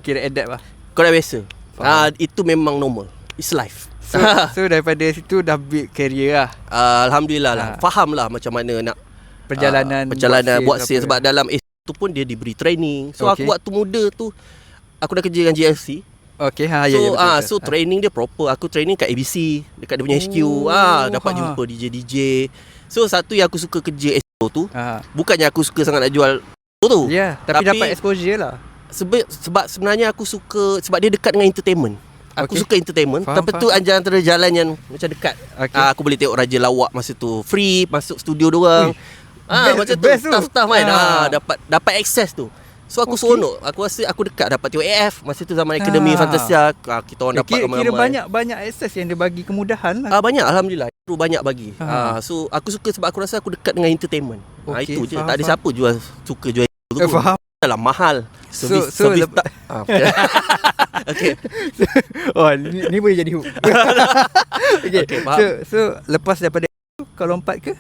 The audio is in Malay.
kira adapt lah. Kau dah biasa. Itu memang normal. It's life. So daripada situ dah build career lah. Alhamdulillah lah. Faham lah macam mana nak Perjalanan buat sales. Sebab dalam tu pun dia diberi training. So aku waktu muda tu aku dah kerja dengan GLC. Okay, so training dia proper. Aku training kat ABC, dekat dia punya HQ. Dapat jumpa DJ. So satu yang aku suka kerja SEO tu, bukannya aku suka sangat nak jual tu. Tapi dapat exposure lah. Sebab sebenarnya aku suka, sebab dia dekat dengan entertainment. Aku suka entertainment. Tapi tu antara jalan yang macam dekat. Aku boleh tengok Raja Lawak masa tu free, masuk studio diorang. Macam tu staff kan. Dapat access tu. So aku seronok. Aku rasa aku dekat dapat tengok AF. Masa tu zaman Akademi Fantasia. Kita orang dapat ramai-ramai. Kira banyak access yang dia bagi kemudahan lah. Banyak, Alhamdulillah. Itu banyak bagi. So aku suka sebab aku rasa aku dekat dengan entertainment. Itu je. Tak ada siapa suka jual tu. Faham. Dalam mahal. Servis tak. Okay. Ni boleh jadi hook. Okay, so lepas daripada itu kau lompat ke